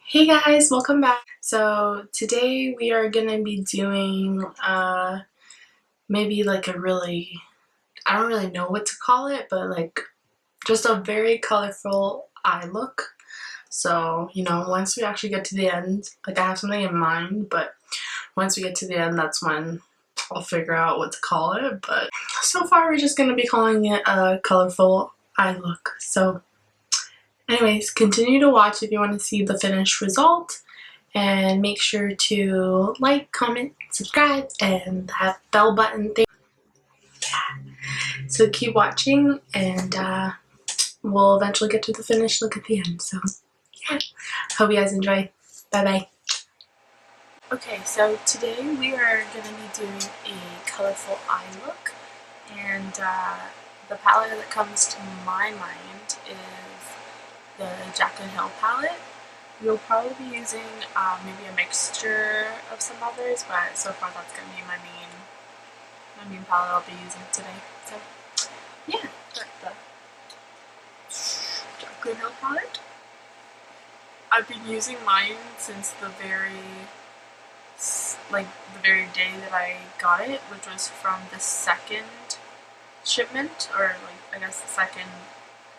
Hey guys, welcome back. So today we are gonna be doing maybe like a really, I don't really know what to call it, but like just a very colorful eye look. So, once we actually get to the end, like I have something in mind, but once we get to the end, that's when I'll figure out what to call it. But so far we're just gonna be calling it a colorful eye look. So anyways, continue to watch if you want to see the finished result. And make sure to like, comment, subscribe, and that bell button thing. Yeah. So keep watching, and we'll eventually get to the finished look at the end. So yeah, hope you guys enjoy. Bye bye. Okay, so today we are going to be doing a colorful eye look, and the palette that comes to my mind is the JACLYN HILL palette. We'll probably be using maybe a mixture of some others, but so far that's going to be my main palette I'll be using today. So yeah, the JACLYN HILL palette. I've been using mine since the very day that I got it, which was from the second shipment, or I guess the second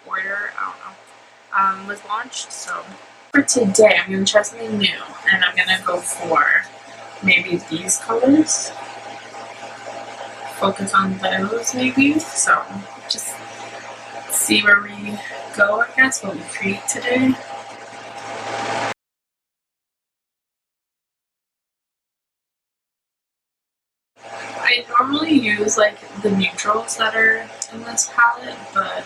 order, I don't know, was launched. So for today, I'm going to try something new, and I'm going to go for maybe these colors. Focus on those, maybe. So just see where we go, I guess, what we create today. I normally use the neutrals that are in this palette, but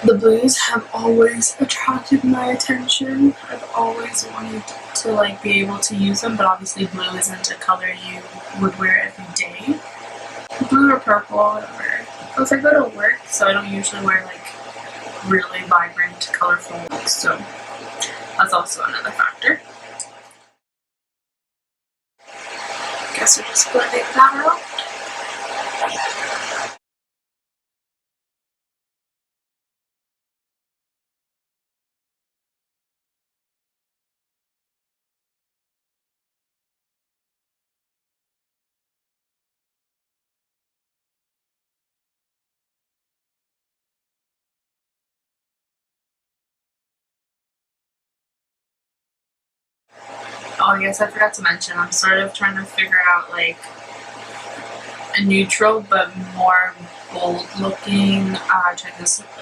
the blues have always attracted my attention. I've always wanted to be able to use them, but obviously blue isn't a color you would wear every day. Blue or purple, whatever. Plus I go to work, so I don't usually wear really vibrant, colorful looks, so that's also another factor. Guess we're just blending that out. Oh yes, I forgot to mention, I'm sort of trying to figure out a neutral but more bold looking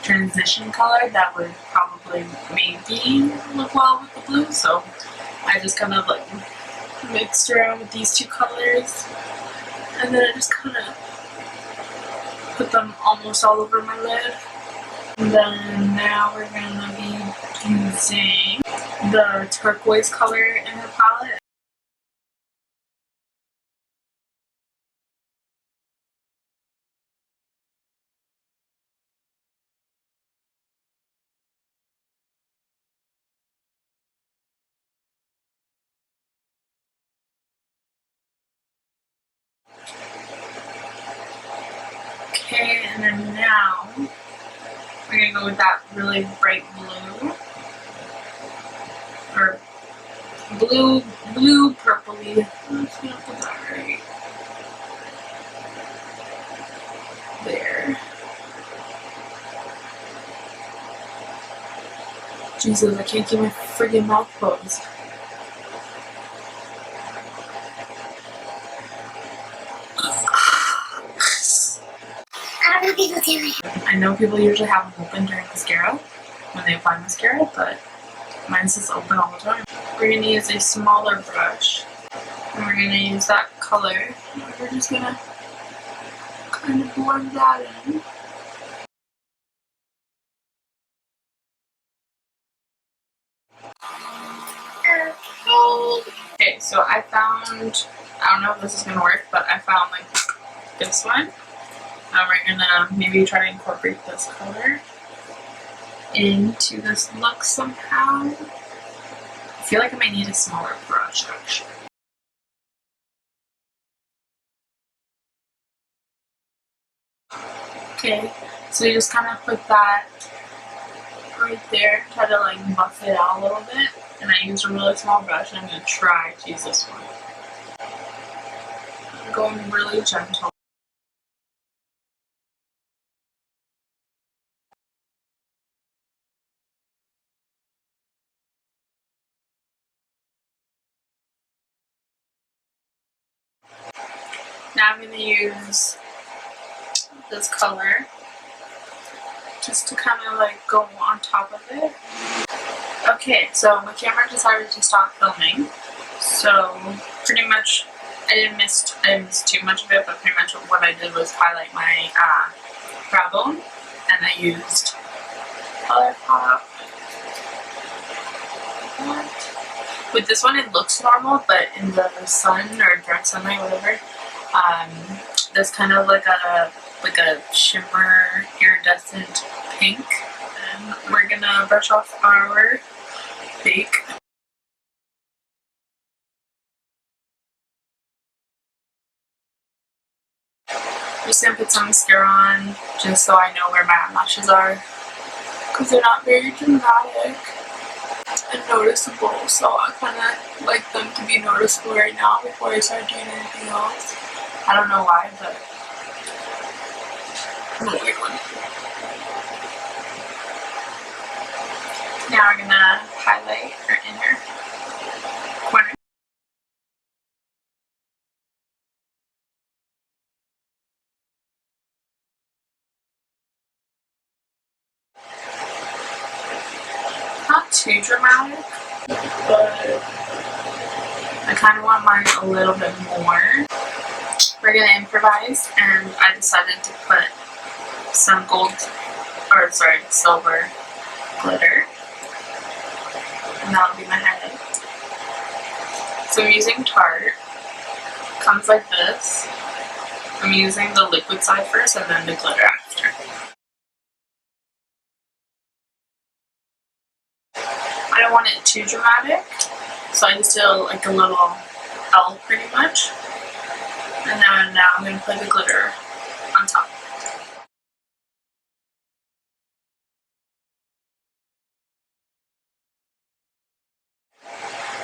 transition color that would probably maybe look well with the blue, so I just kind of mixed around with these two colors, and then I just kind of put them almost all over my lid. And then now we're going to be using the turquoise color in her palette. Okay, and then now we're going to go with that really bright blue. Or blue purpley. I'm just going to put that right there. Jesus, I can't keep my friggin' mouth closed. I know people usually have them open during mascara, when they apply mascara, but mine's just open all the time. We're going to use a smaller brush, and we're going to use that color, and we're just going to kind of blend that in. Okay, so I found, I don't know if this is going to work, but I found this one. Now we're going to maybe try to incorporate this color into this look somehow. I feel like I might need a smaller brush actually. Okay, so you just kind of put that right there. Try to like buff it out a little bit. And I used a really small brush, and I'm going to try to use this one. I'm going really gentle. Now I'm going to use this color just to kind of like go on top of it. Okay, so my camera decided to stop filming, so pretty much I didn't miss too much of it, but pretty much what I did was highlight my brow bone, and I used ColourPop. With this one it looks normal, but in the sun or direct sunlight, whatever, there's kind of like a shimmer iridescent pink, and we're gonna brush off our bake. I'm just gonna put some mascara on just so I know where my eyelashes are, because they're not very dramatic and noticeable, so I kind of like them to be noticeable right now before I start doing anything else. I don't know why, but I'm a weird one. Now we're gonna highlight our inner corner. Not too dramatic, but I kind of want mine a little bit more. We're gonna improvise, and I decided to put some silver glitter, and that'll be my highlight. So I'm using Tarte. Comes like this. I'm using the liquid side first and then the glitter after. I don't want it too dramatic, so I just did like a little L pretty much. And then now I'm going to put the glitter on top.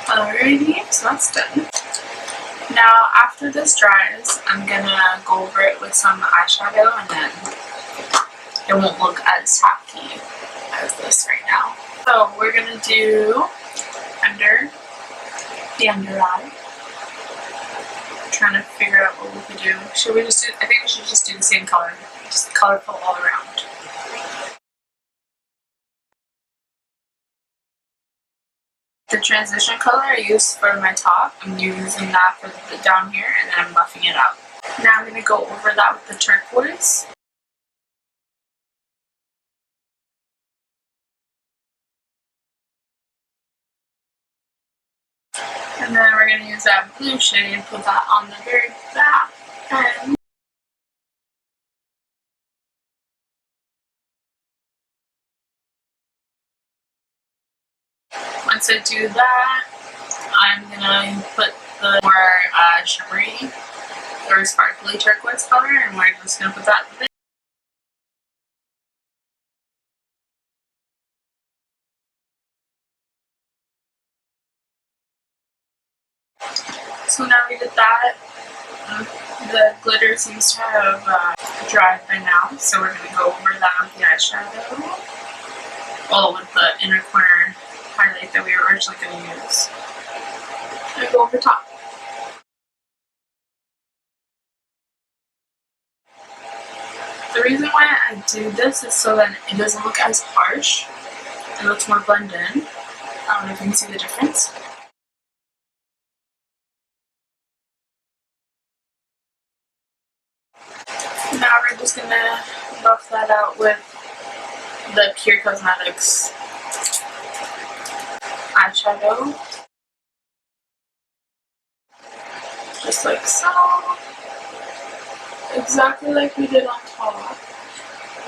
Alrighty, so that's done. Now after this dries, I'm going to go over it with some eyeshadow, and then it won't look as tacky as this right now. So we're going to do under the under eye. Trying to figure out what we could do. Should we just do, I think we should just do the same color, just colorful all around. The transition color I used for my top, I'm using that for the down here, and then I'm buffing it out. Now I'm going to go over that with the turquoise. And then we're going to use that blue shade and put that on the very back end. Once I do that, I'm going to put the more shimmery or sparkly turquoise color, and we're just going to put that in. So now we did that. The glitter seems to have dried by now, so we're going to go over that with the eyeshadow. Well, with the inner corner highlight that we were originally going to use. And go over top. The reason why I do this is so that it doesn't look as harsh. It looks more blended in. I don't know if you can see the difference. Now we're just going to buff that out with the Pure Cosmetics eyeshadow. Just like so. Exactly like we did on top.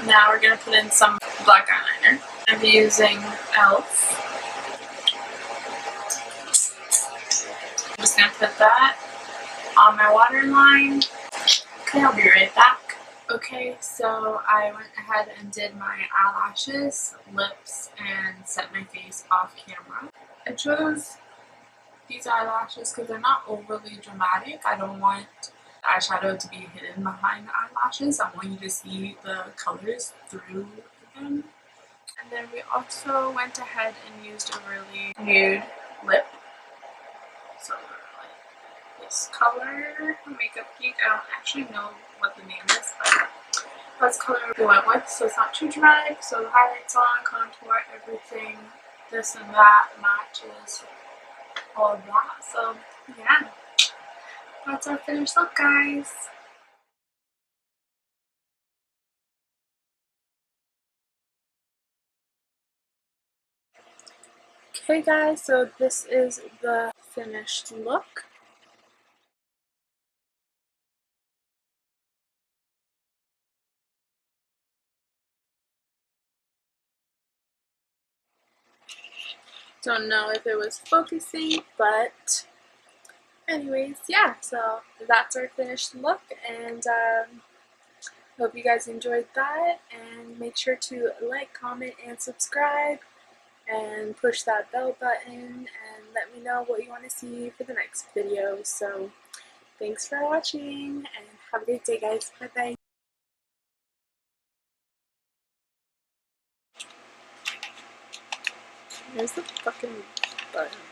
Now we're going to put in some black eyeliner. I'm going to be using e.l.f. I'm just going to put that on my waterline. Okay, I'll be right back. Okay, so I went ahead and did my eyelashes, lips, and set my face off camera. I chose these eyelashes because they're not overly dramatic. I don't want the eyeshadow to be hidden behind the eyelashes. I want you to see the colors through them. And then we also went ahead and used a really nude lip. So like this color, Makeup Geek. I don't actually know what the name is, but that's the color we went with. So it's not too dramatic. So the highlights on, contour, everything, this and that matches all of that. So yeah, that's our finished look, guys. Okay guys, so this is the finished look. Don't know if it was focusing, but anyways, yeah, so that's our finished look, and hope you guys enjoyed that, and make sure to like, comment, and subscribe, and push that bell button, and let me know what you want to see for the next video. So thanks for watching, and have a great day, guys. Bye bye. There's the fucking button.